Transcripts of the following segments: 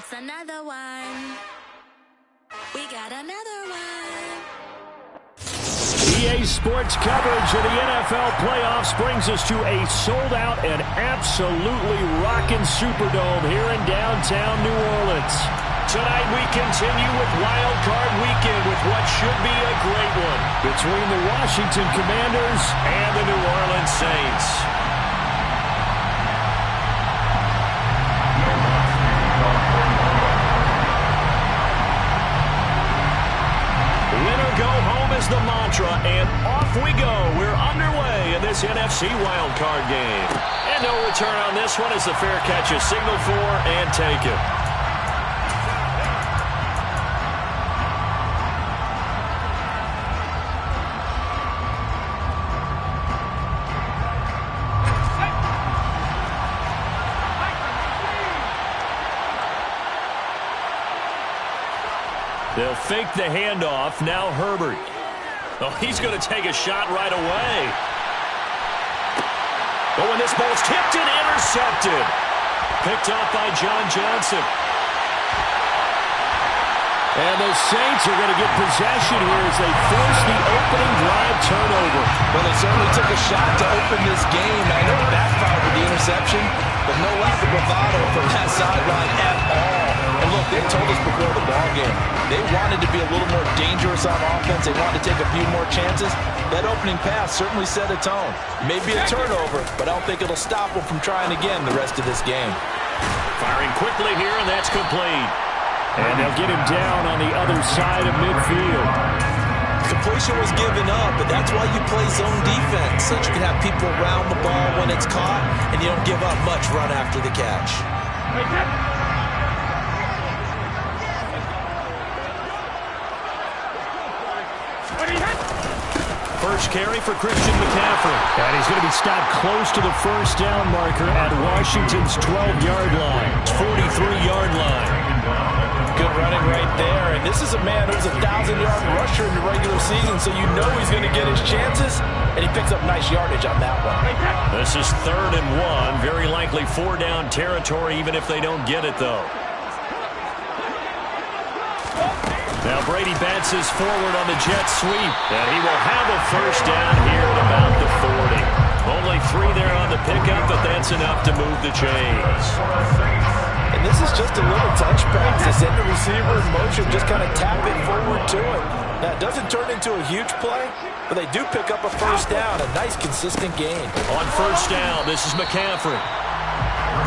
It's another one. We got another one. EA Sports coverage of the NFL playoffs brings us to a sold-out and absolutely rocking Superdome here in downtown New Orleans. Tonight we continue with Wildcard Weekend with what should be a great one between the Washington Commanders and the New Orleans Saints. Winner go home is the mantra, and off we go. We're underway in this NFC wildcard game. And no return on this one as the fair catch is signaled for and taken. They'll fake the handoff. Now Herbert. Oh, he's going to take a shot right away. Oh, and this ball's tipped and intercepted. Picked off by John Johnson. And the Saints are going to get possession here as they force the opening drive turnover. Well, they certainly took a shot to open this game. I know it backfired with the interception, but no lack of bravado from that sideline at all. And look, they told us before the ball game, they wanted to be a little more dangerous on offense. They wanted to take a few more chances. That opening pass certainly set a tone. Maybe a turnover, but I don't think it'll stop them from trying again the rest of this game. Firing quickly here, and that's complete. And they'll get him down on the other side of midfield. Completion was given up, but that's why you play zone defense, so that you can have people around the ball when it's caught, and you don't give up much run after the catch. First carry for Christian McCaffrey. And he's going to be stopped close to the first down marker at Washington's 12-yard line. 43-yard line. Good running right there. And this is a man who's a 1,000-yard rusher in the regular season, so you know he's going to get his chances. And he picks up nice yardage on that one. This is 3rd and 1. Very likely 4-down territory, even if they don't get it, though. Now Brady bounces forward on the jet sweep, and he will have a first down here at about the 40. Only 3 there on the pickup, but that's enough to move the chains. And this is just a little touch pass. They send the receiver in motion, just kind of tap it forward to it. Now, it doesn't turn into a huge play, but they do pick up a first down, a nice, consistent gain. On first down, this is McCaffrey.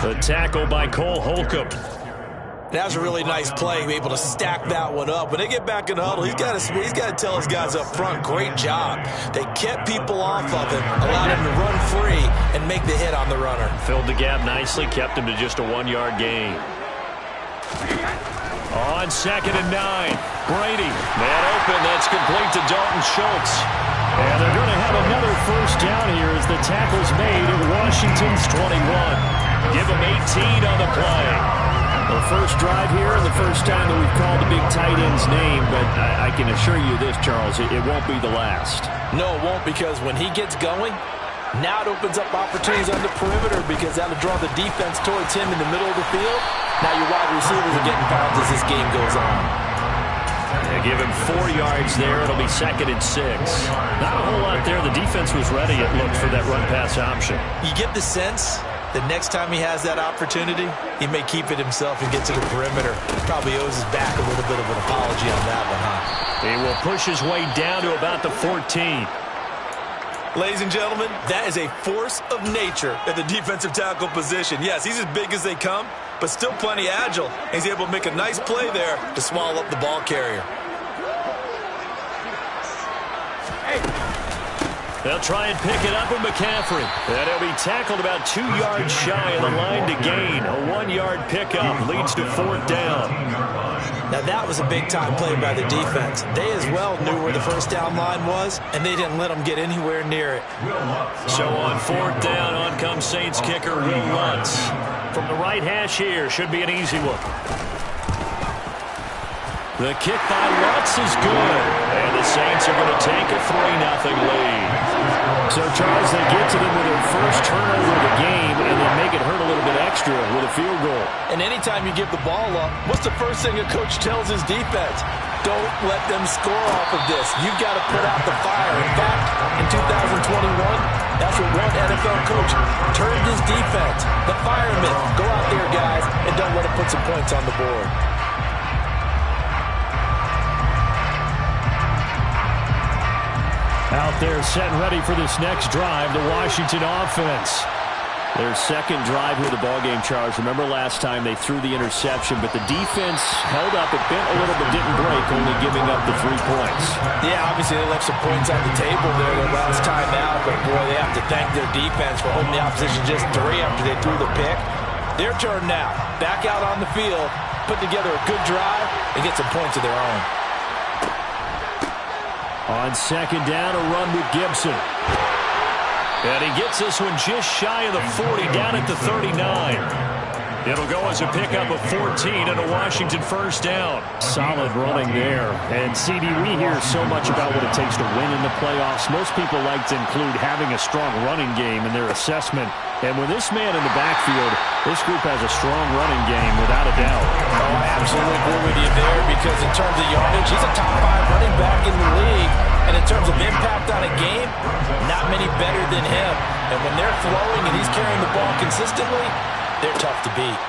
The tackle by Cole Holcomb. That was a really nice play, able to stack that one up. When they get back in the huddle, he's got to tell his guys up front, great job. They kept people off of him, allowed him to run free and make the hit on the runner. Filled the gap nicely, kept him to just a 1-yard gain. On 2nd and 9, Brady. Man open, that's complete to Dalton Schultz. And they're going to have another first down here as the tackle's made at Washington's 21. Give them 18 on the play. The first drive here and the first time that we've called the big tight end's name, but I can assure you this, Charles, it won't be the last. No, it won't, because when he gets going, now it opens up opportunities on the perimeter because that'll draw the defense towards him in the middle of the field. Now your wide receivers are getting pounds as this game goes on. They give him 4 yards there. It'll be 2nd and 6. Not a whole lot there. The defense was ready, it looked, for that run-pass option. You get the sense the next time he has that opportunity, he may keep it himself and get to the perimeter. Probably owes his back a little bit of an apology on that one, huh? He will push his way down to about the 14. Ladies and gentlemen, that is a force of nature at the defensive tackle position. Yes, he's as big as they come, but still plenty agile. He's able to make a nice play there to swallow up the ball carrier. They'll try and pick it up with McCaffrey. And he'll be tackled about 2 yards shy of the line to gain. A 1-yard pickup leads to 4th down. Now that was a big-time play by the defense. They as well knew where the first down line was, and they didn't let them get anywhere near it. So on 4th down, on comes Saints kicker Will Lutz. From the right hash here, should be an easy one. The kick by Lutz is good. And the Saints are going to take a 3-0 lead. So, Charles, they get to them with their first turnover of the game and then make it hurt a little bit extra with a field goal. And anytime you give the ball up, what's the first thing a coach tells his defense? Don't let them score off of this. You've got to put out the fire. In fact, in 2021, that's what one NFL coach turned his defense. The firemen. Go out there, guys, and don't let them put some points on the board. Out there set and ready for this next drive, the Washington offense. Their second drive with the ballgame, Charles. Remember last time they threw the interception, but the defense held up. It bent a little but didn't break, only giving up the 3 points. Yeah, obviously they left some points on the table there the last time out, but boy, they have to thank their defense for holding the opposition just 3 after they threw the pick. Their turn now. Back out on the field, put together a good drive, and get some points of their own. On second down, a run with Gibson. And he gets this one just shy of the 40, down at the 39. It'll go as a pickup of 14 and a Washington first down. Solid running there. And, CD, we hear so much about what it takes to win in the playoffs. Most people like to include having a strong running game in their assessment. And with this man in the backfield, this group has a strong running game, without a doubt. Oh, I absolutely agree with you there, because in terms of yardage, he's a top 5 running back in the league. And in terms of impact on a game, not many better than him. And when they're flowing and he's carrying the ball consistently, they're tough to beat.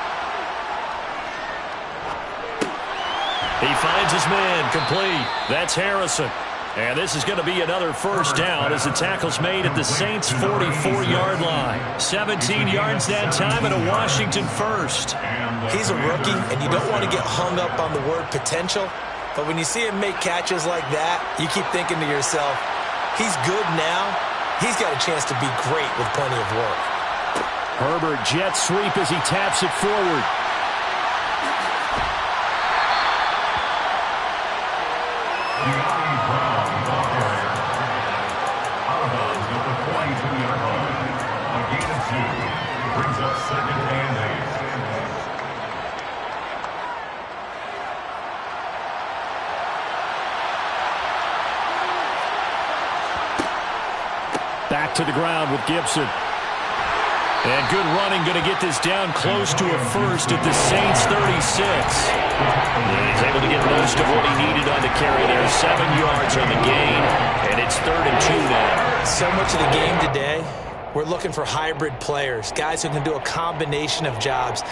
He finds his man, complete. That's Harrison. And this is going to be another first down as the tackle's made at the Saints' 44-yard line. 17 yards that time and a Washington first. He's a rookie, and you don't want to get hung up on the word potential. But when you see him make catches like that, you keep thinking to yourself, he's good now. He's got a chance to be great with plenty of work. Herbert jet sweep as he taps it forward. Back to the ground with Gibson. And good running, going to get this down close to a first at the Saints' 36. And he's able to get most of what he needed on the carry there. 7 yards on the gain, and it's 3rd and 2 now. So much of the game today, we're looking for hybrid players, guys who can do a combination of jobs.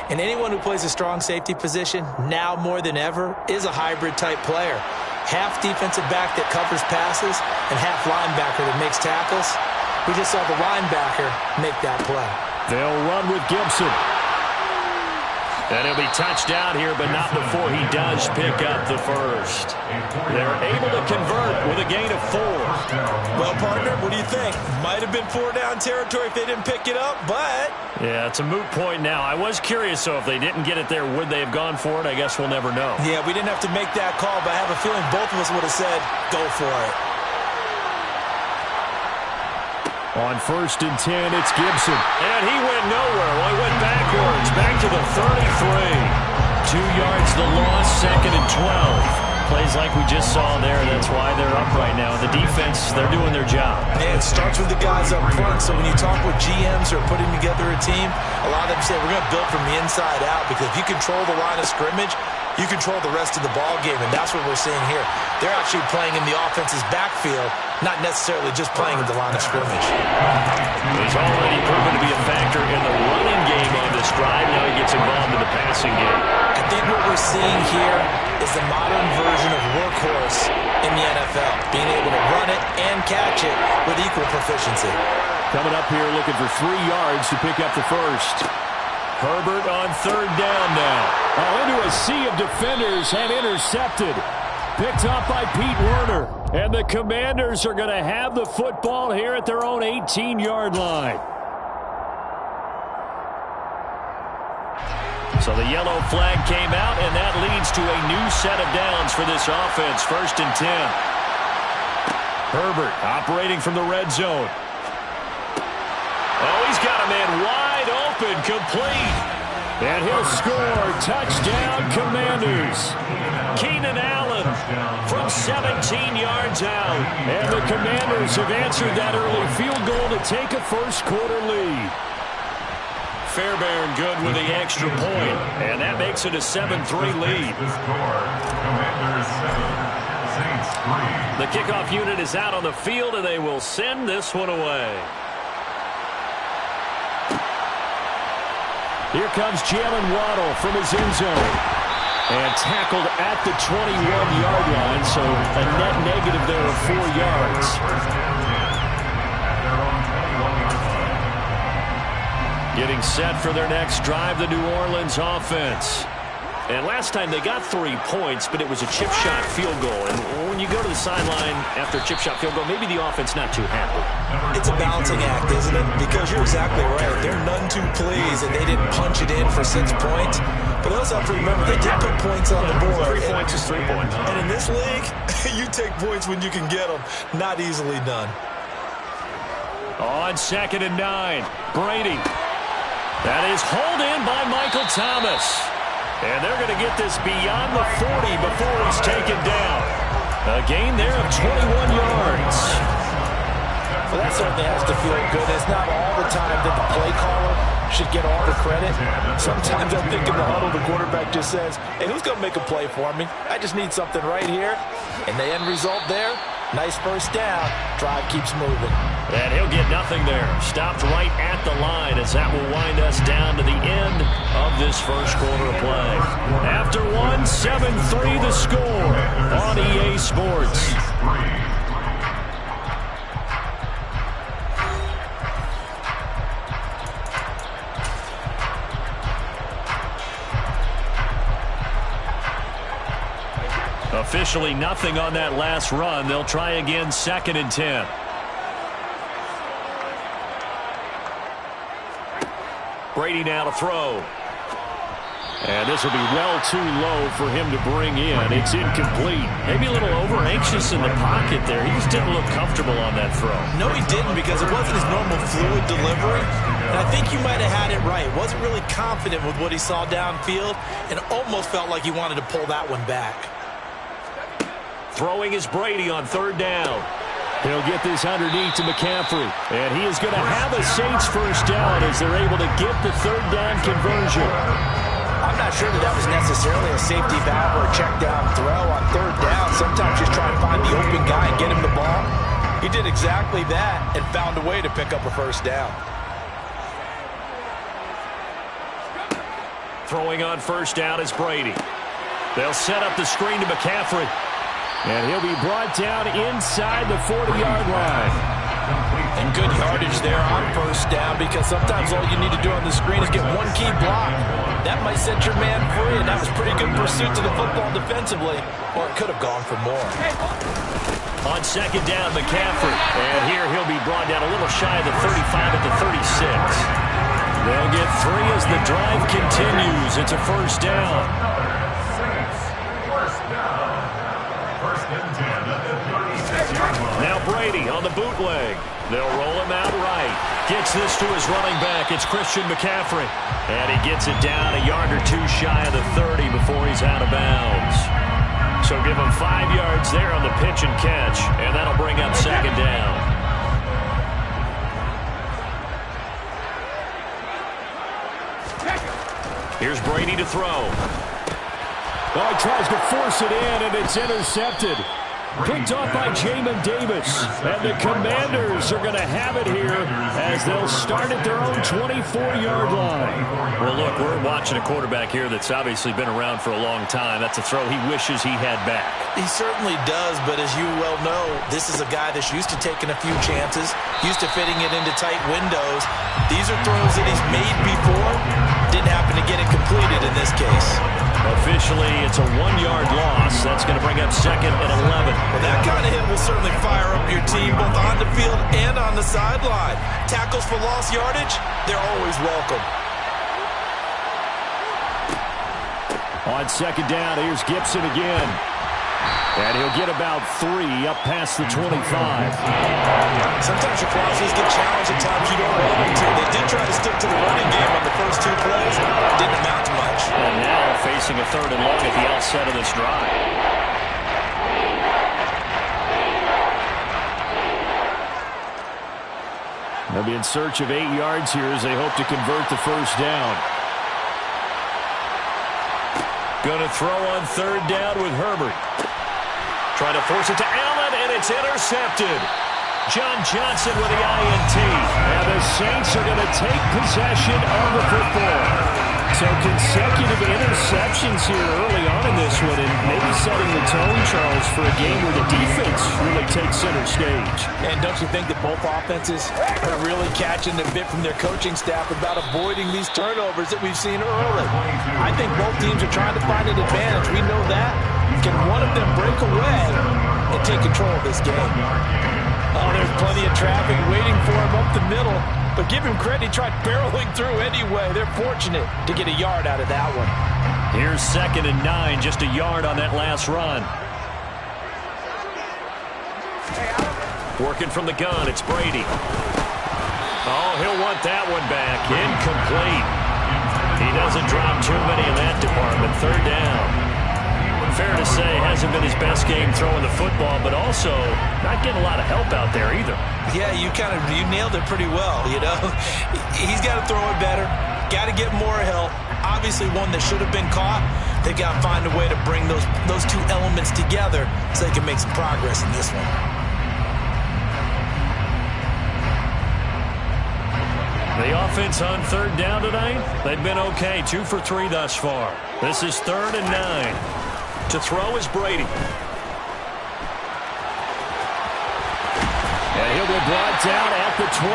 And anyone who plays a strong safety position, now more than ever, is a hybrid-type player. Half defensive back that covers passes and half linebacker that makes tackles. We just saw the linebacker make that play. They'll run with Gibson. And he'll be touched out here, but not before he does pick up the first. They're able to convert with a gain of 4. Well, partner, what do you think? Might have been 4-down territory if they didn't pick it up, but... Yeah, it's a moot point now. I was curious, so if they didn't get it there, would they have gone for it? I guess we'll never know. Yeah, we didn't have to make that call, but I have a feeling both of us would have said, go for it. On 1st and 10, it's Gibson. And he went nowhere. Well, he went backwards, back to the 33. 2 yards the loss, 2nd and 12. Plays like we just saw there. That's why they're up right now. The defense, they're doing their job. Yeah, it starts with the guys up front. So when you talk with GMs who are putting together a team, a lot of them say we're going to build from the inside out, because if you control the line of scrimmage, you control the rest of the ball game, and that's what we're seeing here. They're actually playing in the offense's backfield, not necessarily just playing in the line of scrimmage. He's already proven to be a factor in the running game on this drive. Now he gets involved in the passing game. I think what we're seeing here is the modern version of workhorse in the NFL, being able to run it and catch it with equal proficiency. Coming up here looking for 3 yards to pick up the first. Herbert on 3rd down now. Into a sea of defenders and intercepted. Picked up by Pete Werner. And the Commanders are going to have the football here at their own 18-yard line. So the yellow flag came out, and that leads to a new set of downs for this offense. 1st and 10. Herbert operating from the red zone. Oh, he's got a man wide open, complete. And he'll score. Touchdown, Commanders. Keenan Allen from 17 yards out. And the Commanders have answered that early field goal to take a first-quarter lead. Fairbairn good with the extra point, and that makes it a 7-3 lead. The kickoff unit is out on the field, and they will send this one away. Here comes Jalen Waddle from his end zone. And tackled at the 21-yard line, so a net negative there of 4 yards. Getting set for their next drive, the New Orleans offense. And last time they got 3 points, but it was a chip shot field goal. And when you go to the sideline after a chip shot field goal, maybe the offense not too happy. It's a balancing act, isn't it? Because you're exactly right. They're none too pleased that they didn't punch it in for 6 points. But they also have to remember they did put points on the board. 3 points is 3 points. And in this league, you take points when you can get them. Not easily done. On 2nd and 9, Brady. That is hauled in by Michael Thomas. And they're going to get this beyond the 40 before he's taken down. A gain there of 21 yards. Well, that certainly has to feel good. It's not all the time that the play caller should get all the credit. Sometimes I think in the huddle, the quarterback just says, hey, who's going to make a play for me? I just need something right here. And the end result there, nice first down. Drive keeps moving. And he'll get nothing there. Stopped right at the line as that will wind us down to the end of this first quarter of play. After 1, 7-3 the score on EA Sports. Officially nothing on that last run. They'll try again 2nd and 10. Brady now to throw. And this will be well too low for him to bring in. It's incomplete. Maybe a little over-anxious in the pocket there. He just didn't look comfortable on that throw. No, he didn't, because it wasn't his normal fluid delivery. And I think you might have had it right. Wasn't really confident with what he saw downfield and almost felt like he wanted to pull that one back. Throwing is Brady on 3rd down. He'll get this underneath to McCaffrey. And he is going to have a Saints first down as they're able to get the 3rd down conversion. I'm not sure that was necessarily a safety valve or a check down throw on 3rd down. Sometimes just try and find the open guy and get him the ball. He did exactly that and found a way to pick up a first down. Throwing on 1st down is Brady. They'll set up the screen to McCaffrey. And he'll be brought down inside the 40-yard line. And good yardage there on 1st down, because sometimes all you need to do on the screen is get one key block. That might set your man free, and that was pretty good pursuit to the football defensively. Or it could have gone for more. On 2nd down, McCaffrey. And here he'll be brought down a little shy of the 35 at the 36. They'll get 3 as the drive continues. It's a first down. Now Brady on the bootleg. They'll roll him out right. Gets this to his running back. It's Christian McCaffrey. And he gets it down a yard or 2 shy of the 30 before he's out of bounds. So give him 5 yards there on the pitch and catch. And that'll bring up 2nd down. Here's Brady to throw. Oh, he tries to force it in, and it's intercepted. Picked off by Jamin Davis. And the Commanders are going to have it here as they'll start at their own 24-yard line. Well, look, we're watching a quarterback here that's obviously been around for a long time. That's a throw he wishes he had back. He certainly does, but as you well know, this is a guy that's used to taking a few chances, used to fitting it into tight windows. These are throws that he's made before. Didn't happen to get it completed in this case. Officially, it's a 1-yard loss. That's going to bring up 2nd and 11. Well, that kind of hit will certainly fire up your team both on the field and on the sideline. Tackles for lost yardage, they're always welcome. On 2nd down, here's Gibson again. And he'll get about 3 up past the 25. Sometimes your crosses get challenged, at times you don't want them to. They did try to stick to the running game on the first 2 plays. Didn't amount facing a 3rd and long at the outset of this drive. They'll be in search of 8 yards here as they hope to convert the first down. Going to throw on 3rd down with Herbert. Trying to force it to Allen, and it's intercepted. John Johnson with the INT. And the Saints are going to take possession of the football. So consecutive interceptions here early on in this one, and maybe setting the tone, Charles, for a game where the defense really takes center stage. And don't you think that both offenses are really catching a bit from their coaching staff about avoiding these turnovers that we've seen early? I think both teams are trying to find an advantage. We know that. Can one of them break away and take control of this game? Oh, there's plenty of traffic waiting for him up the middle. But give him credit, he tried barreling through anyway. They're fortunate to get a yard out of that one. Here's 2nd and 9, just a yard on that last run. Working from the gun, it's Brady. Oh, he'll want that one back. Incomplete. He doesn't drop too many in that department. 3rd down. Fair to say, hasn't been his best game throwing the football, but also not getting a lot of help out there either. Yeah, you nailed it pretty well, you know. He's got to throw it better, got to get more help. Obviously one that should have been caught. They got to find a way to bring those two elements together so they can make some progress in this one. The offense on 3rd down tonight, they've been okay. 2 for 3 thus far. This is 3rd and 9. To throw is Brady. And he'll be brought down at the 27.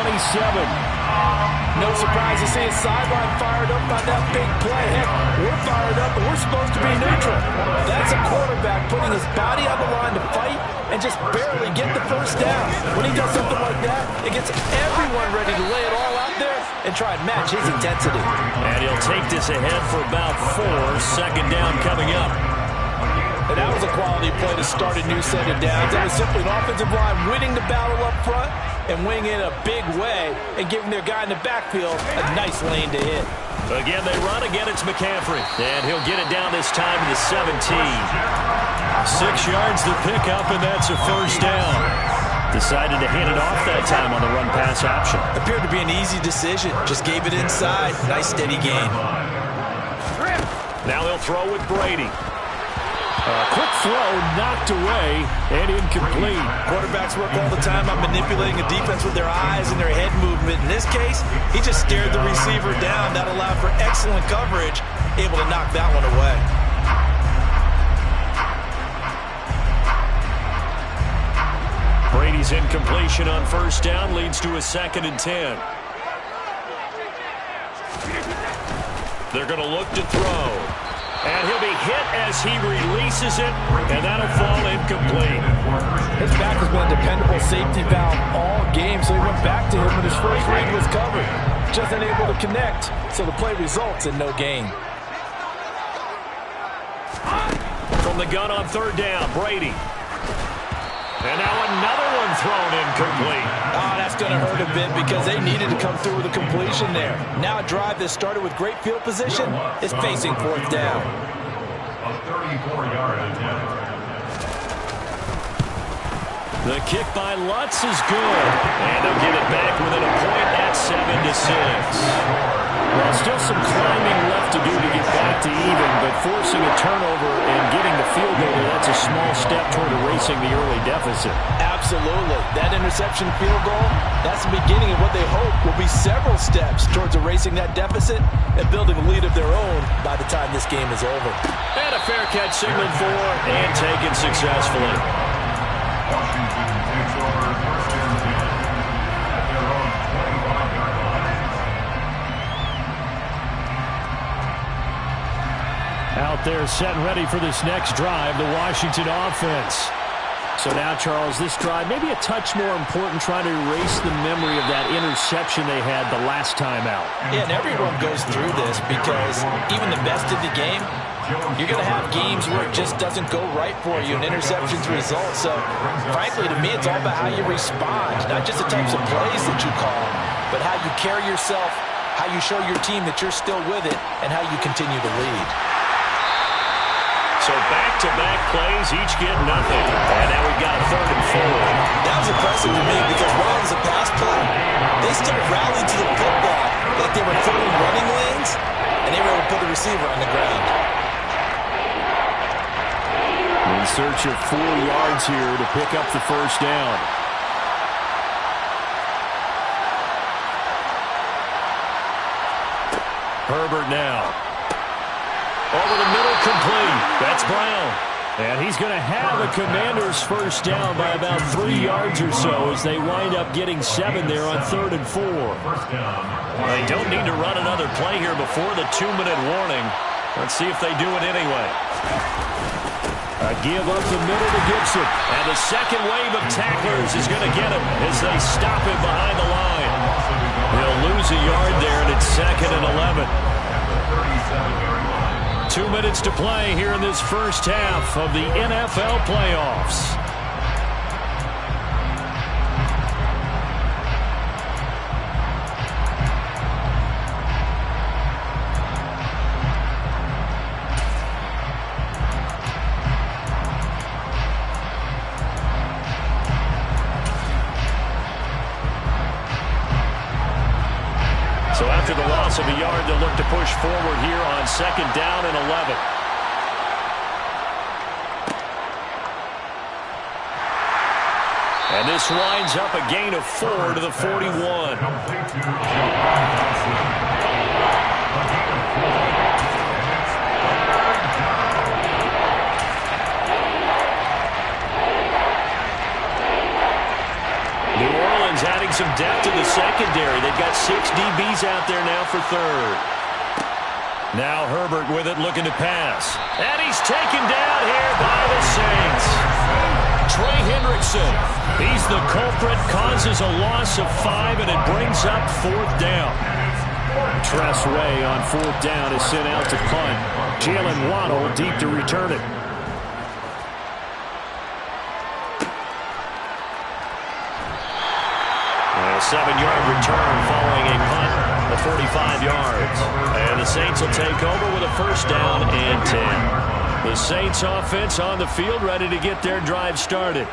No surprise to see his sideline fired up by that big play. Heck, we're fired up, but we're supposed to be neutral. That's a quarterback putting his body on the line to fight and just barely get the first down. When he does something like that, it gets everyone ready to lay it all out there and try and match his intensity. And he'll take this ahead for about 4. 2nd down coming up. And that was a quality play to start a new set of downs. That was simply an offensive line winning the battle up front and winning in a big way and giving their guy in the backfield a nice lane to hit. Again, they run again. It's McCaffrey. And he'll get it down this time to the 17. 6 yards to pick up, and that's a first down. Decided to hand it off that time on the run-pass option. Appeared to be an easy decision. Just gave it inside. Nice, steady gain. Now they'll throw with Brady. Quick throw, knocked away, and incomplete. Quarterbacks work all the time on manipulating a defense with their eyes and their head movement. In this case, he just stared the receiver down. That allowed for excellent coverage, able to knock that one away. Brady's incompletion on 1st down leads to a 2nd and 10. They're going to look to throw. And he'll be hit as he releases it, and that'll fall incomplete. His back has been a dependable safety valve all game, so he went back to him when his first read was covered. Just unable to connect, so the play results in no gain. From the gun on 3rd down, Brady. And now another one thrown incomplete. Oh, that's going to hurt a bit because they needed to come through with a completion there. Now a drive that started with great field position is facing 4th down. A 34-yard attempt. The kick by Lutz is good. And they'll get it back within a point at 7-6. Well, still some climbing left to do to get back to even, but forcing a turnover and getting the field goal, that's a small step toward erasing the early deficit. Absolutely. That interception field goal, that's the beginning of what they hope will be several steps towards erasing that deficit and building a lead of their own by the time this game is over. And a fair catch signaled for and taken successfully. Washington takes over 1st and 10 at their own 25-yard line. Out there set and ready for this next drive, the Washington offense. So now, Charles, this drive maybe a touch more important, trying to erase the memory of that interception they had the last time out. Yeah, and everyone goes through this because even the best of the game, you're going to have games where it just doesn't go right for you, and interceptions result. So, frankly, to me, it's all about how you respond, not just the types of plays that you call, but how you carry yourself, how you show your team that you're still with it, and how you continue to lead. So back-to-back plays, each get nothing. And now we've got 3rd and 4. That was impressive to me because while it was a pass play, they still rallied to the football like they were filling running lanes, and they were able to put the receiver on the ground. In search of 4 yards here to pick up the first down. Herbert now. Over the middle, complete. That's Brown. And he's going to have a Commanders first down by about 3 yards or so as they wind up getting 7 there on 3rd and 4. They don't need to run another play here before the 2-minute warning. Let's see if they do it anyway. A give up the middle to Gibson. And the second wave of tacklers is going to get him as they stop him behind the line. They'll lose a yard there, and it's 2nd and 11. 2 minutes to play here in this first half of the NFL playoffs. So after the loss of a yard, they'll look to push forward here on 2nd down and 11. And this winds up a gain of 4 to the 41. New Orleans adding some depth to the secondary. They've got 6 DBs out there now for 3rd. Now Herbert with it, looking to pass. And he's taken down here by the Saints. Trey Hendrickson, he's the culprit, causes a loss of 5, and it brings up 4th down. Tress Way on 4th down is sent out to punt. Jalen Waddle deep to return it. A 7-yard return following a punt of 45 yards. And the Saints will take over with a first down and 10. The Saints offense on the field ready to get their drive started.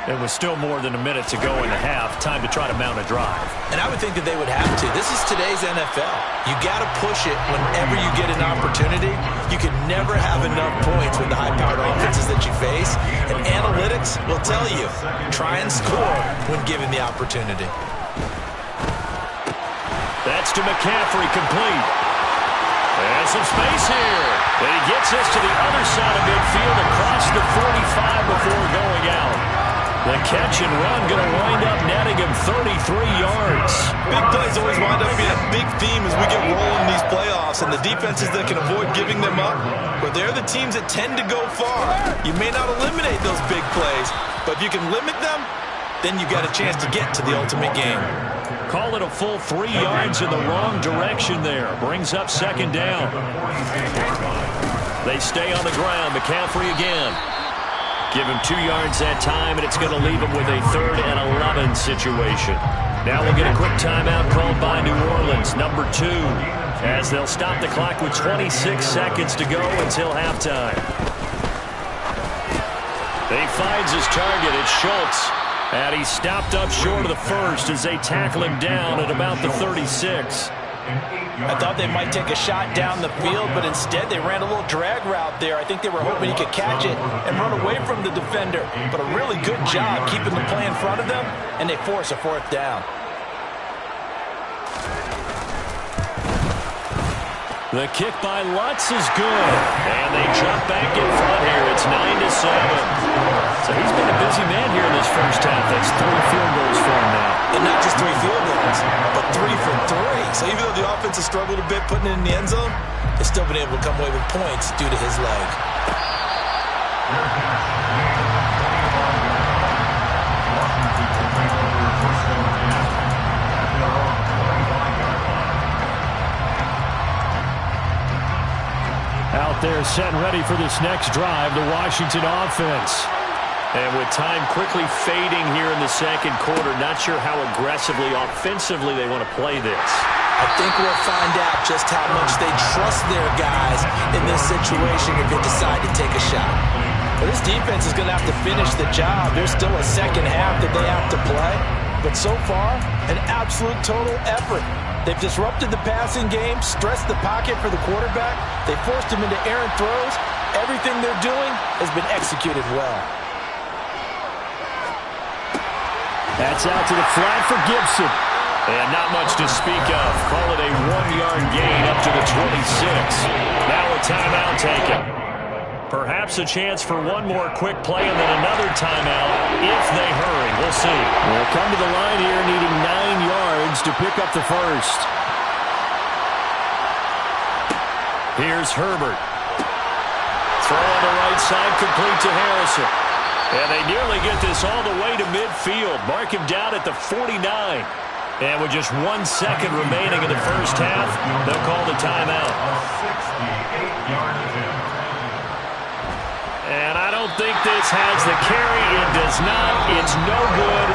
There was still more than a minute to go in the half. Time to try to mount a drive. And I would think that they would have to. This is today's NFL. You got to push it whenever you get an opportunity. You can never have enough points with the high-powered offenses that you face. And analytics will tell you, try and score when given the opportunity. That's to McCaffrey, complete. And some space here. But he gets us to the other side of midfield across the 45 before going out. The catch and run going to wind up netting him 33 yards. Big plays always wind up being a big theme as we get rolling in these playoffs, and the defenses that can avoid giving them up, but they're the teams that tend to go far. You may not eliminate those big plays, but if you can limit them, then you got a chance to get to the ultimate game. Call it a full 3 yards in the wrong direction there. Brings up 2nd down. They stay on the ground. McCaffrey again. Give him 2 yards that time, and it's going to leave him with a 3rd and 11 situation. Now we'll get a quick timeout called by New Orleans, number 2, as they'll stop the clock with 26 seconds to go until halftime. He finds his target. It's Schultz. And he's stopped up short of the first as they tackle him down at about the 36. I thought they might take a shot down the field, but instead they ran a little drag route there. I think they were hoping he could catch it and run away from the defender. But a really good job keeping the play in front of them, and they force a 4th down. The kick by Lutz is good. And they jump back in front here. It's 9-7. So he's been a busy man here in this first half. That's 3 field goals for him now. And not just 3 field goals, but 3 for 3. So even though the offense has struggled a bit putting it in the end zone, they've still been able to come away with points due to his leg. Out there set and ready for this next drive, the Washington offense. And with time quickly fading here in the second quarter, not sure how aggressively, offensively they want to play this. I think we'll find out just how much they trust their guys in this situation if they decide to take a shot. Well, this defense is going to have to finish the job. There's still a second half that they have to play. But so far, an absolute total effort. They've disrupted the passing game, stressed the pocket for the quarterback. They forced him into errant throws. Everything they're doing has been executed well. That's out to the flat for Gibson. And not much to speak of. Call it a 1-yard gain up to the 26. Now a timeout taken. Perhaps a chance for one more quick play and then another timeout if they hurry. We'll see. We'll come to the line here needing 9 yards to pick up the first. Here's Herbert. Throw on the right side, complete to Harrison. And they nearly get this all the way to midfield. Mark him down at the 49. And with just 1 second remaining in the first half, they'll call the timeout. A 68-yard attempt. And I don't think this has the carry. It does not. It's no good.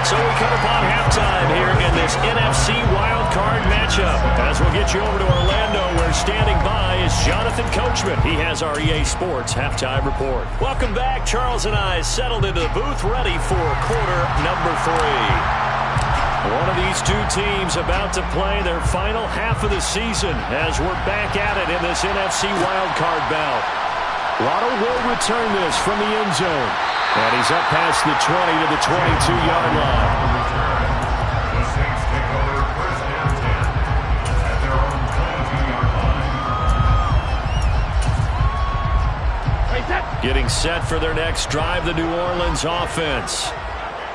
So we come upon halftime here in this NFC Wildcard matchup. As we'll get you over to Orlando, where standing by is Jonathan Coachman. He has our EA Sports Halftime Report. Welcome back. Charles and I settled into the booth, ready for quarter number 3. One of these two teams about to play their final half of the season as we're back at it in this NFC Wildcard bout. Waddle will return this from the end zone. And he's up past the 20 to the 22-yard line. The Saints take over first and 10 at their own 22-yard line. Getting set for their next drive, the New Orleans offense.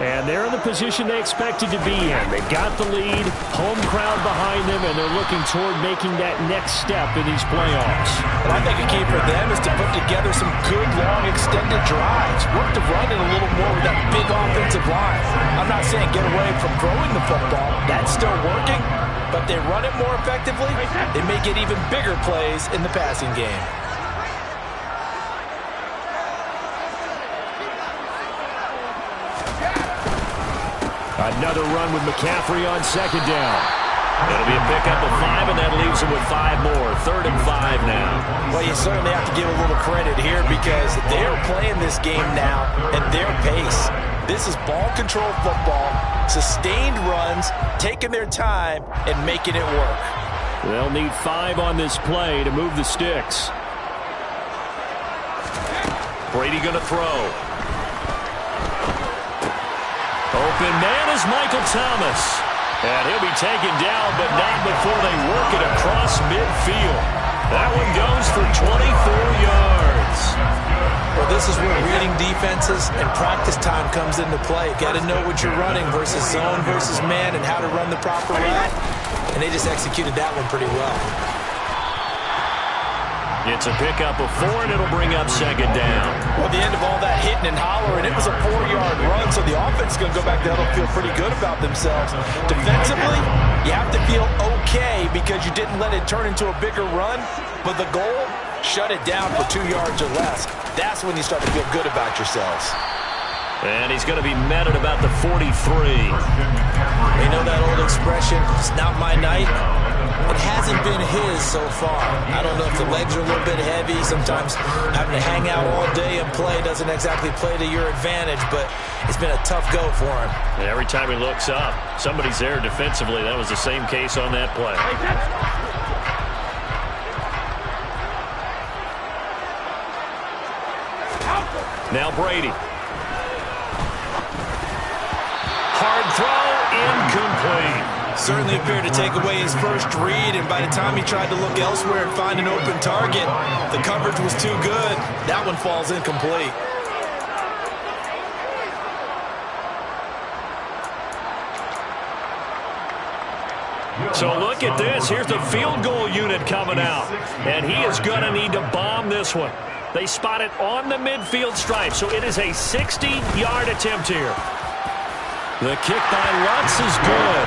And they're in the position they expected to be in. They got the lead, home crowd behind them, and they're looking toward making that next step in these playoffs. And I think a key for them is to put together some good, long, extended drives. Work to run it a little more with that big offensive line. I'm not saying get away from throwing the football. That's still working. But they run it more effectively, they may get even bigger plays in the passing game. Another run with McCaffrey on second down. It'll be a pickup of 5, and that leaves them with 5 more. 3rd and 5 now. Well, you certainly have to give a little credit here because they're playing this game now at their pace. This is ball control football, sustained runs, taking their time, and making it work. They'll need 5 on this play to move the sticks. Brady going to throw. Open man is Michael Thomas. And he'll be taken down, but not before they work it across midfield. That one goes for 24 yards. Well, this is where reading defenses and practice time comes into play. Got to know what you're running versus zone versus man and how to run the proper route. And they just executed that one pretty well. It's a pickup of 4, and it'll bring up second down. Well, at the end of all that hitting and hollering, it was a 4-yard run, so the offense is going to go back there and feel pretty good about themselves. Defensively, you have to feel okay because you didn't let it turn into a bigger run, but the goal, shut it down for 2 yards or less. That's when you start to feel good about yourselves. And he's going to be met at about the 43. You know that old expression, it's not my night? It hasn't been his so far. I don't know if the legs are a little bit heavy. Sometimes having to hang out all day and play doesn't exactly play to your advantage, but it's been a tough go for him. And every time he looks up, somebody's there defensively. That was the same case on that play. Now Brady. Hard throw, incomplete. Certainly appeared to take away his first read, and by the time he tried to look elsewhere and find an open target, the coverage was too good. That one falls incomplete. So look at this. Here's the field goal unit coming out, and he is going to need to bomb this one. They spot it on the midfield stripe, so it is a 60-yard attempt here. The kick by Lutz is good.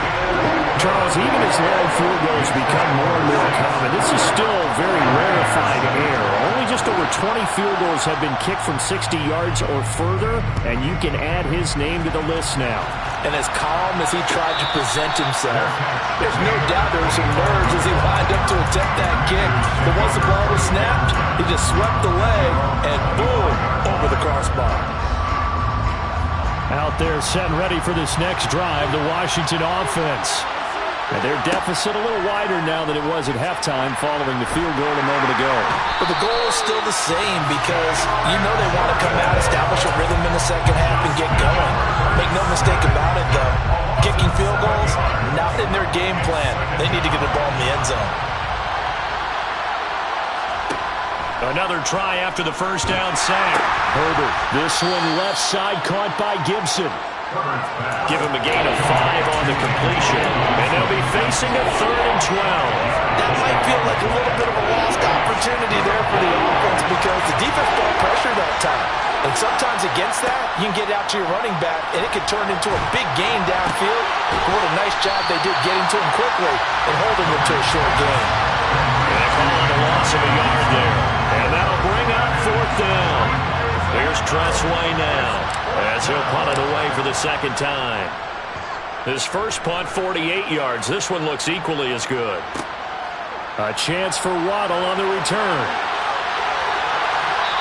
Charles, even as long field goals become more and more common, this is still very rarefied air. Only just over 20 field goals have been kicked from 60 yards or further, and you can add his name to the list now. And as calm as he tried to present himself, there's no doubt there were some nerves as he lined up to attempt that kick. But once the ball was snapped, he just swept the leg, and boom, over the crossbar. Out there set and ready for this next drive, the Washington offense. And their deficit a little wider now than it was at halftime following the field goal a moment ago. But the goal is still the same because you know they want to come out, establish a rhythm in the second half, and get going. Make no mistake about it, though. Kicking field goals, not in their game plan. They need to get the ball in the end zone. Another try after the first down sack. Herbert, this one left side caught by Gibson. Give him a gain of 5 on the completion. And they'll be facing a 3rd and 12. That might feel like a little bit of a lost opportunity there for the offense because the defense brought pressure that time. And sometimes against that, you can get out to your running back, and it could turn into a big gain downfield. What a nice job they did getting to him quickly and holding him to a short gain. And they call it a loss of a yard there. And that'll bring up 4th down. Here's Tressway now as he'll punt it away for the second time. His first punt, 48 yards. This one looks equally as good. A chance for Waddle on the return.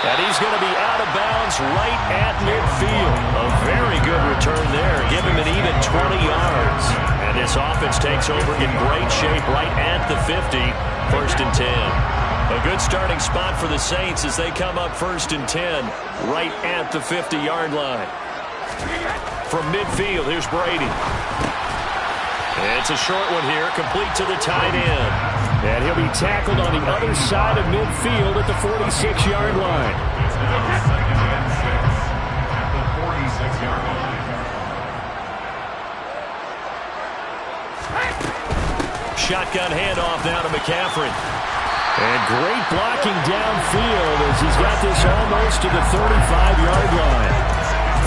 And he's going to be out of bounds right at midfield. A very good return there. Give him an even 20 yards. And this offense takes over in great shape right at the 50. 1st and 10. A good starting spot for the Saints as they come up 1st and 10 right at the 50-yard line. From midfield, here's Brady. It's a short one here, complete to the tight end. And he'll be tackled on the other side of midfield at the 46-yard line. Shotgun handoff now to McCaffrey. And great blocking downfield as he's got this almost to the 35-yard line.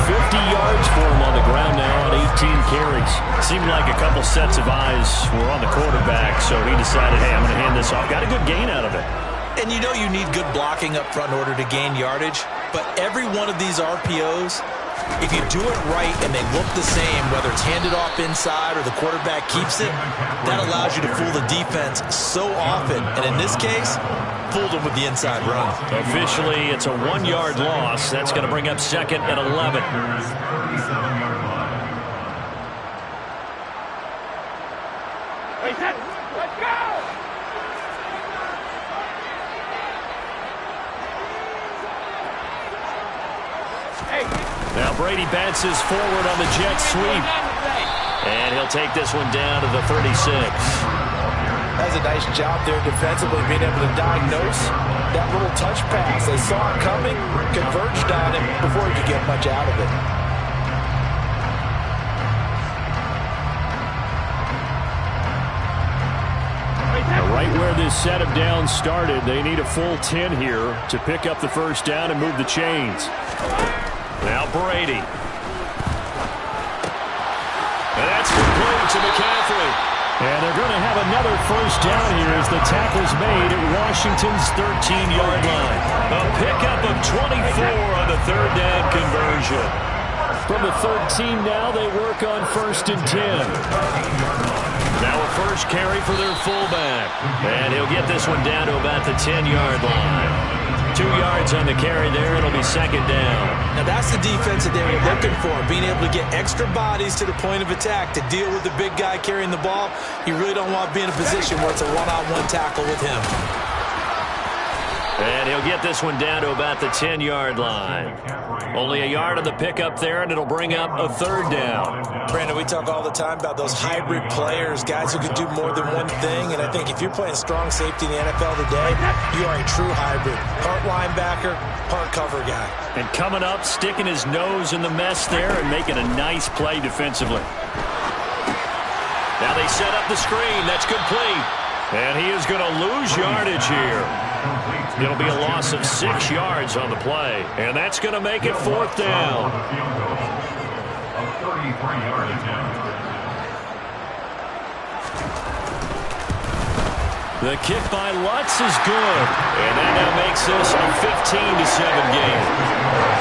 50 yards for him on the ground now on 18 carries. Seemed like a couple sets of eyes were on the quarterback, so he decided, hey, I'm going to hand this off. Got a good gain out of it. And you know you need good blocking up front in order to gain yardage, but every one of these RPOs, if you do it right and they look the same, whether it's handed off inside or the quarterback keeps it, that allows you to fool the defense so often. And in this case, fooled them with the inside run. Officially, it's a 1-yard loss. That's going to bring up 2nd and 11. Let's go! Now Brady bounces forward on the jet sweep. And he'll take this one down to the 36. That's a nice job there defensively, being able to diagnose that little touch pass. They saw it coming, converged on him before he could get much out of it. Right where this set of downs started, they need a full 10 here to pick up the first down and move the chains. Now Brady. And that's complete to McCaffrey. And they're going to have another first down here as the tackle's made at Washington's 13-yard line. A pickup of 24 on the 3rd down conversion. From the 13 now, they work on 1st and 10. Now a first carry for their fullback. And he'll get this one down to about the 10-yard line. 2 yards on the carry there. It'll be 2nd down. Now that's the defense that they were looking for, being able to get extra bodies to the point of attack to deal with the big guy carrying the ball. You really don't want to be in a position where it's a one-on-one tackle with him. And he'll get this one down to about the 10-yard line. Only a yard on the pickup there, and it'll bring up a 3rd down. Brandon, we talk all the time about those hybrid players, guys who can do more than one thing. And I think if you're playing strong safety in the NFL today, you are a true hybrid. Part linebacker, part cover guy. And coming up, sticking his nose in the mess there and making a nice play defensively. Now they set up the screen. That's complete. And he is going to lose yardage here. It'll be a loss of 6 yards on the play. And that's going to make it 4th down. The kick by Lutz is good. And that now makes this a 15-7 game.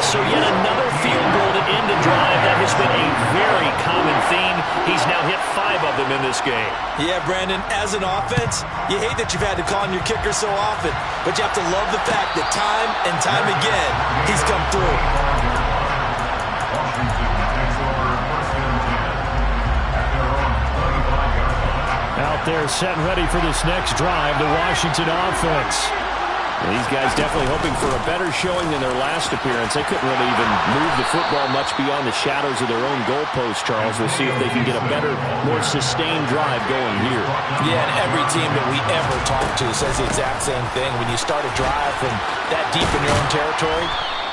So yet another field goal to end a drive. That has been a very common theme. He's now hit 5 of them in this game. Yeah, Brandon, as an offense, you hate that you've had to call on your kicker so often, but you have to love the fact that time and time again, he's come through. Out there set and ready for this next drive, the Washington offense. And these guys definitely hoping for a better showing than their last appearance. They couldn't really even move the football much beyond the shadows of their own goalpost, Charles. We'll see if they can get a better, more sustained drive going here. Yeah, and every team that we ever talk to says the exact same thing. When you start a drive from that deep in your own territory,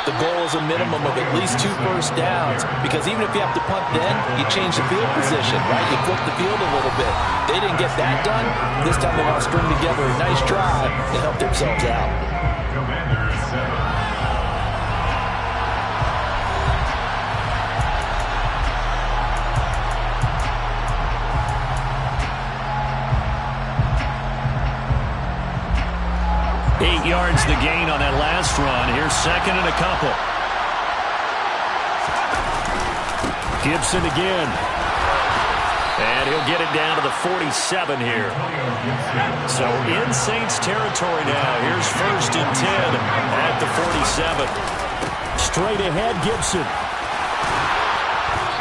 the goal is a minimum of at least 2 first downs, because even if you have to punt then, you change the field position, right? You flip the field a little bit. They didn't get that done. This time they want to string together a nice drive to help themselves out. Commanders 7. 8 yards the gain on that last run. Here's second and a couple. Gibson again. And he'll get it down to the 47 here. So in Saints territory now. Here's first and 10 at the 47. Straight ahead, Gibson.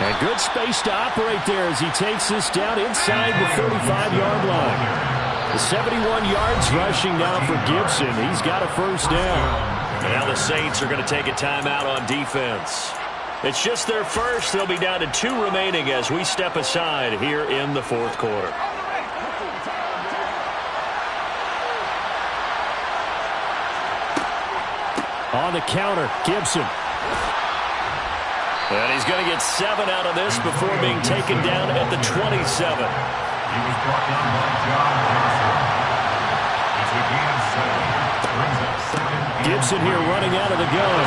And good space to operate there as he takes this down inside the 35-yard line. The 71 yards rushing now for Gibson. He's got a first down. And now the Saints are going to take a timeout on defense. It's just their first. They'll be down to 2 remaining as we step aside here in the fourth quarter. On the counter, Gibson. And he's going to get 7 out of this before being taken down at the 27. He was brought down by John Johnson. It's again 7. Brings up second. Gibson here running out of the gun.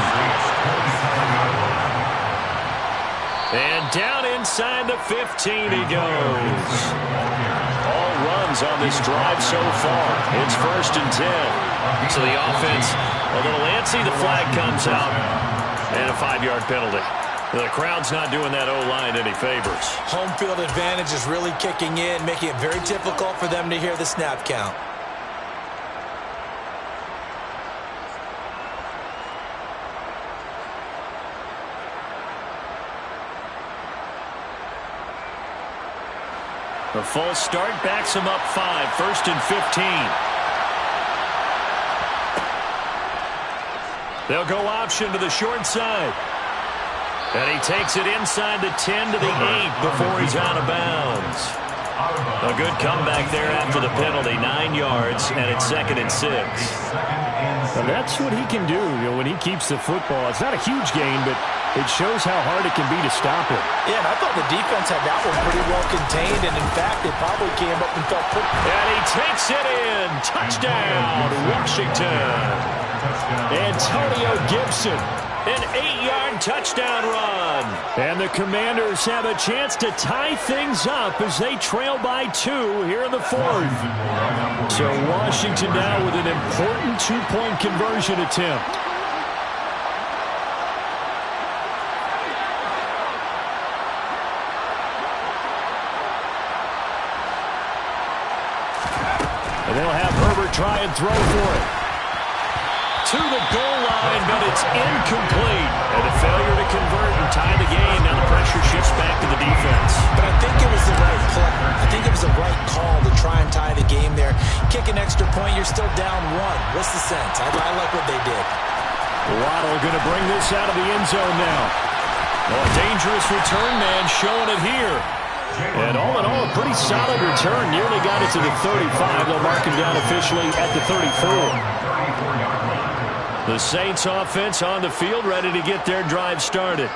And down inside the 15 he goes. All runs on this drive so far. It's first and 10. So the offense a little antsy. The flag comes out. And a 5-yard penalty. The crowd's not doing that O-line any favors. Home field advantage is really kicking in, making it very difficult for them to hear the snap count. The false start backs him up 5. First and 15. They'll go option to the short side. And he takes it inside the 10 to the 8 before he's out of bounds. A good comeback there after the penalty. 9 yards, and it's second and 6. Well, that's what he can do, when he keeps the football. It's not a huge gain, but it shows how hard it can be to stop him. Yeah, and I thought the defense had that one pretty well contained, and in fact, they probably came up and felt pretty. And he takes it in. Touchdown, Washington. Antonio Gibson. An 8-yard touchdown run. And the Commanders have a chance to tie things up as they trail by 2 here in the fourth. So Washington now with an important 2-point conversion attempt. And they'll have Herbert try and throw for it. To the goal line, but it's incomplete. And a failure to convert and tie the game. Now the pressure shifts back to the defense. But I think it was the right play. I think it was the right call to try and tie the game there. Kick an extra point, you're still down 1. What's the sense? I like what they did. Waddle going to bring this out of the end zone now. Oh, a dangerous return man showing it here. And all in all, a pretty solid return. Nearly got it to the 35. They'll mark him down officially at the 34. The Saints offense on the field, ready to get their drive started.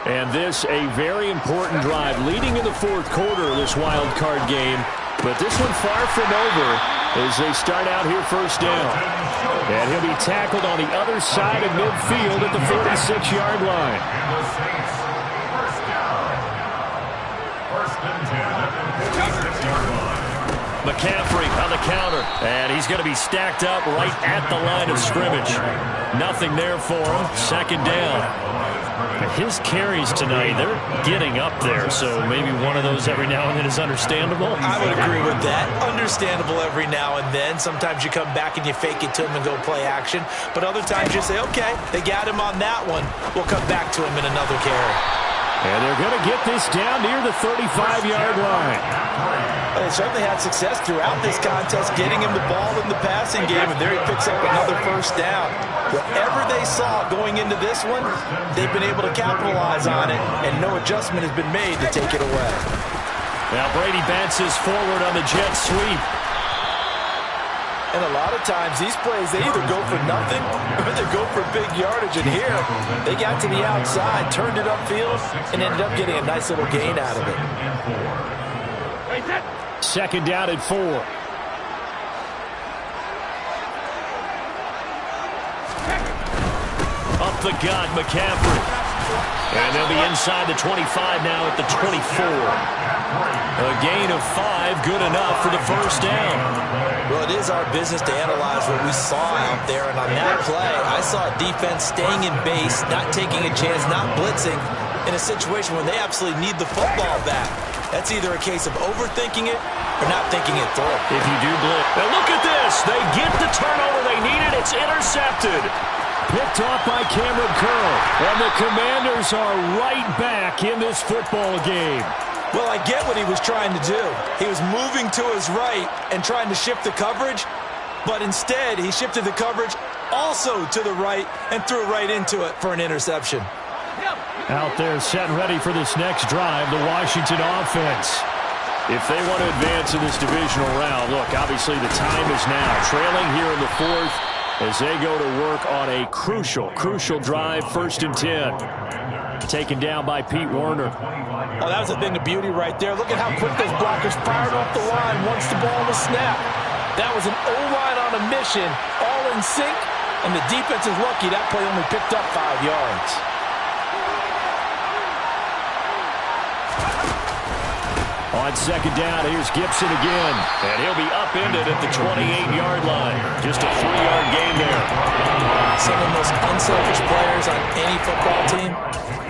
And this a very important drive leading in the fourth quarter of this wild card game. But this one far from over as they start out here first down. And he'll be tackled on the other side of midfield at the 46-yard line. McCaffrey on the counter. And he's going to be stacked up right at the line of scrimmage. Nothing there for him. Second down. His carries tonight, they're getting up there, so maybe one of those every now and then is understandable. I would agree with that. Understandable every now and then. Sometimes you come back and you fake it to him and go play action. But other times you say, okay, they got him on that one. We'll come back to him in another carry. And they're going to get this down near the 35-yard line. They certainly had success throughout this contest getting him the ball in the passing game, and there he picks up another first down. Whatever they saw going into this one, they've been able to capitalize on it, and no adjustment has been made to take it away. Now Brady bounces forward on the jet sweep. And a lot of times, these plays, they either go for nothing or they go for big yardage. And here, they got to the outside, turned it upfield, and ended up getting a nice little gain out of it. Second down at 4. Up the gut, McCaffrey. And they'll be inside the 25 now at the 24. A gain of 5, good enough for the first down. Well, it is our business to analyze what we saw out there, and on that play, I saw a defense staying in base, not taking a chance, not blitzing, in a situation where they absolutely need the football back. That's either a case of overthinking it or not thinking it through. If you do blitz. Now look at this. They get the turnover they needed. It's intercepted. Picked off by Cameron Curl. And the Commanders are right back in this football game. Well, I get what he was trying to do. He was moving to his right and trying to shift the coverage, but instead he shifted the coverage also to the right and threw right into it for an interception. Out there set and ready for this next drive, the Washington offense. If they want to advance in this divisional round, look, obviously the time is now. Trailing here in the 4th as they go to work on a crucial drive, 1st and 10. Taken down by Pete Werner. Oh, that was a thing of beauty right there. Look at how quick those blockers fired off the line once the ball was snapped. That was an O-line on a mission, all in sync, and the defense is lucky that play only picked up 5 yards. On second down, here's Gibson again. And he'll be upended at the 28-yard line. Just a 3-yard gain there. Some of the most unselfish players on any football team,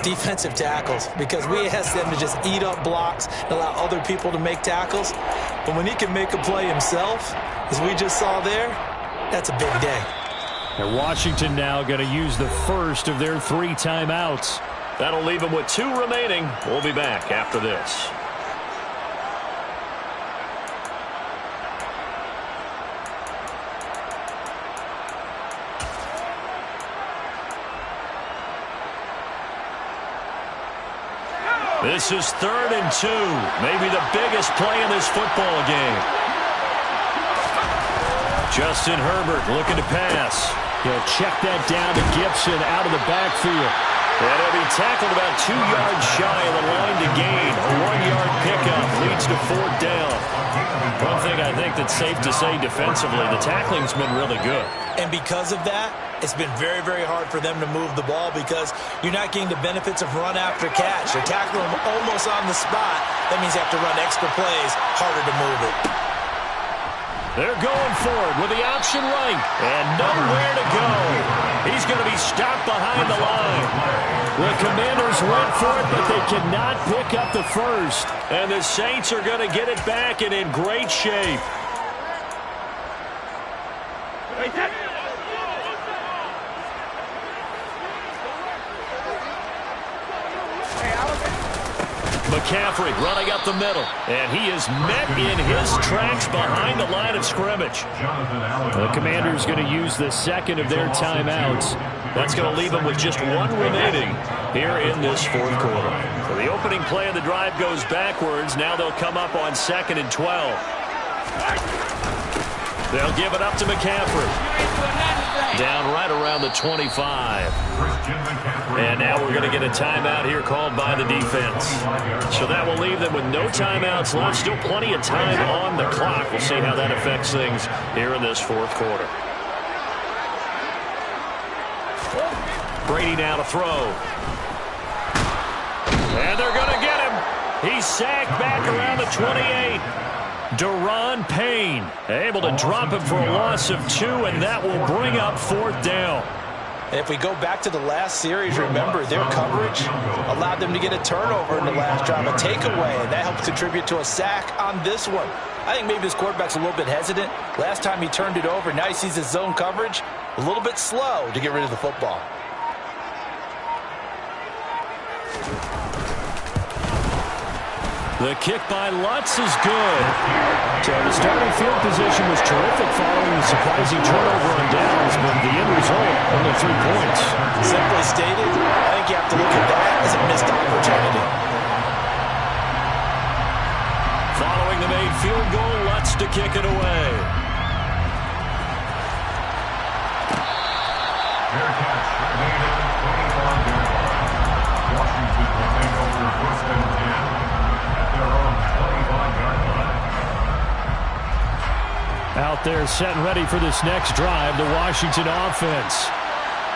defensive tackles, because we ask them to just eat up blocks and allow other people to make tackles. But when he can make a play himself, as we just saw there, that's a big day. And Washington now going to use the first of their 3 timeouts. That'll leave them with 2 remaining. We'll be back after this. This is 3rd and 2. Maybe the biggest play in this football game. Justin Herbert looking to pass. He'll check that down to Gibson out of the backfield. And he'll be tackled about 2 yards shy of the line to gain. A 1-yard pickup leads to 4th down. One thing I think that's safe to say defensively, the tackling's been really good. And because of that, it's been very, very hard for them to move the ball because you're not getting the benefits of run after catch. You're tackling them almost on the spot. That means you have to run extra plays, harder to move it. They're going forward with the option right and nowhere to go. He's going to be stopped behind the line. The Commanders went for it, but they cannot pick up the first. And the Saints are going to get it back and in great shape. McCaffrey running up the middle, and he is met in his tracks behind the line of scrimmage. The Commanders going to use the second of their timeouts. That's going to leave them with just 1 remaining here in this 4th quarter. So the opening play of the drive goes backwards. Now they'll come up on 2nd and 12. They'll give it up to McCaffrey. Down right around the 25. And now we're going to get a timeout here called by the defense. So that will leave them with no timeouts left. Still plenty of time on the clock. We'll see how that affects things here in this 4th quarter. Brady now to throw. And they're going to get him. He's sacked back around the 28. Daron Payne able to drop him for a loss of 2, and that will bring up 4th down. And if we go back to the last series, remember, their coverage allowed them to get a turnover in the last drive, a takeaway, and that helped contribute to a sack on this one. I think maybe this quarterback's a little bit hesitant. Last time he turned it over, now he sees his zone coverage a little bit slow to get rid of the football. The kick by Lutz is good. So the starting field position was terrific following the surprising turnover on downs, but the end result, only 3 points. Simply stated, I think you have to look at that as a missed opportunity. Following the made field goal, Lutz to kick it away. Bearcats remain at the 25-yard line. Washington will take over 1st and 10 at their own 25-yard line. Out there set and ready for this next drive, the Washington offense.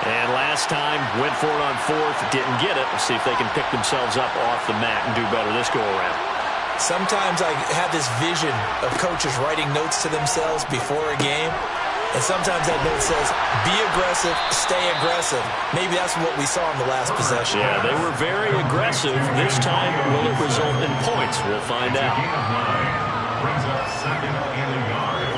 And last time, went for it on 4th, didn't get it. Let's see if they can pick themselves up off the mat and do better this go-around. Sometimes I have this vision of coaches writing notes to themselves before a game, and sometimes that note says, be aggressive, stay aggressive. Maybe that's what we saw in the last possession. Yeah, they were very aggressive. This time, will it result in points? We'll find out. Gain of 9 brings up 2nd and a yard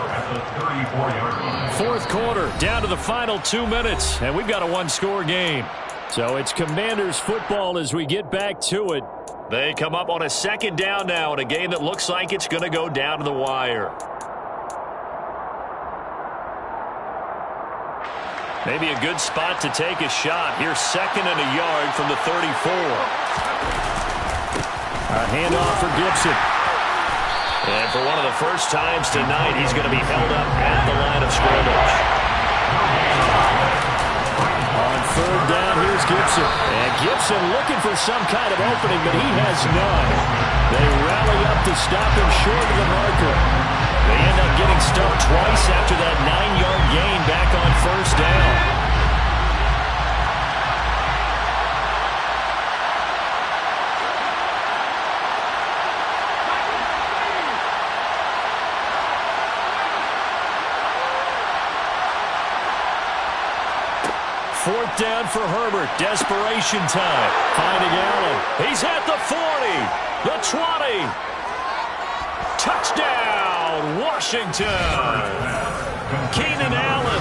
at the 34-yard line. 4th quarter, down to the final 2 minutes, and we've got a 1-score game. So it's Commanders football as we get back to it. They come up on a 2nd down now in a game that looks like it's going to go down to the wire. Maybe a good spot to take a shot. Here's 2nd and a yard from the 34. A handoff for Gibson. And for one of the first times tonight, he's going to be held up at the line of scrimmage. On 3rd down, here's Gibson. And Gibson looking for some kind of opening, but he has none. They rally up to stop him short of the marker. They end up getting stumped twice after that 9-yard gain back on 1st down. Fourth down for Herbert. Desperation time. Finding Allen. He's at the 40. The 20. Touchdown, Washington. Keenan Allen.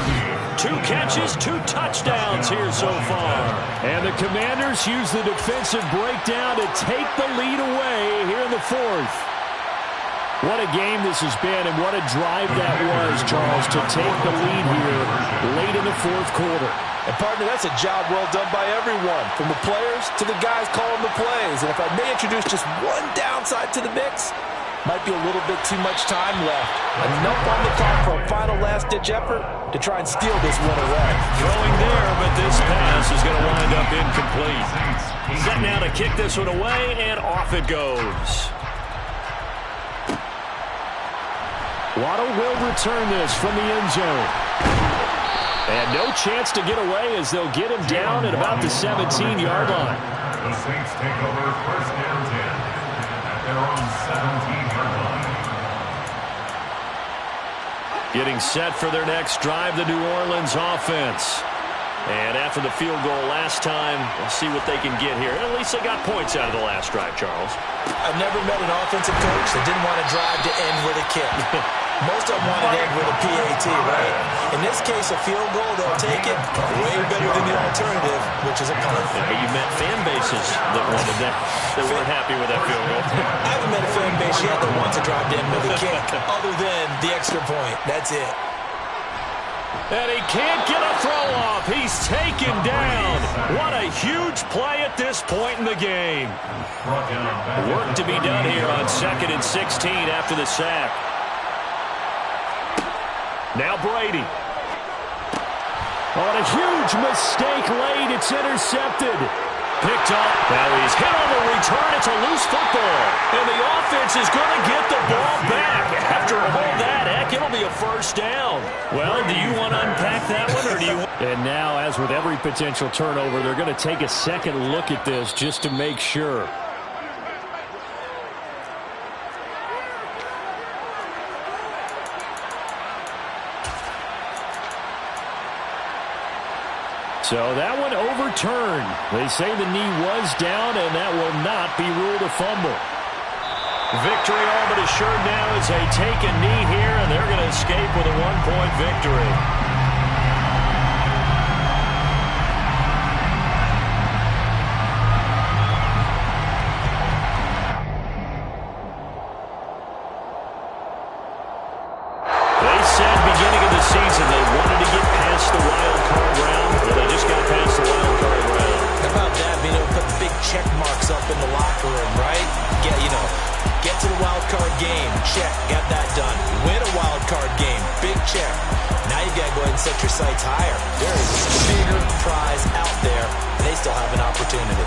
2 catches, 2 touchdowns here so far. And the Commanders use the defensive breakdown to take the lead away here in the 4th. What a game this has been, and what a drive that was, Charles, to take the lead here late in the 4th quarter. And, partner, that's a job well done by everyone, from the players to the guys calling the plays. And if I may introduce just one downside to the mix, might be a little bit too much time left. Enough on the clock for a final last-ditch effort to try and steal this one away. Throwing there, but this pass is going to wind up incomplete. Set now to kick this one away, and off it goes. Waddle will return this from the end zone. And no chance to get away as they'll get him down at about the 17-yard line. The Saints take over 1st and 10 at their own 17-yard line. Getting set for their next drive, the New Orleans offense. And after the field goal last time, we'll see what they can get here. At least they got points out of the last drive, Charles. I've never met an offensive coach that didn't want to drive to end with a kick. Most of them want to end with a PAT, right? In this case, a field goal, they'll take it way better than the alternative, which is a punt. Yeah, but you met fan bases that wanted that, that weren't happy with that field goal. I haven't met a fan base yet that wants to drive to end with a kick, other than the extra point. That's it. And he can't get a throw off. He's taken down. What a huge play at this point in the game. Work to be done here on 2nd and 16 after the sack. Now Brady. On a huge mistake late. It's intercepted. Picked up. Now he's hit on the return. It's a loose football. And the offense is going to get the ball back. After all that, heck, it'll be a 1st down. Well, do you want to unpack that one, or do you want... And now, as with every potential turnover, they're going to take a second look at this just to make sure. So that one overturned. They say the knee was down, and that will not be ruled a fumble. Victory all but assured now as they take a knee here, and they're going to escape with a 1-point victory. They said beginning of the season they wanted to get past the wild card round. Well, they just got past the wild card round. How about that? Being able to put big check marks up in the locker room, right? Get to the wild card game. Check. Got that done. Win a wild card game. Big check. Now you got to go ahead and set your sights higher. There is a bigger prize out there, and they still have an opportunity.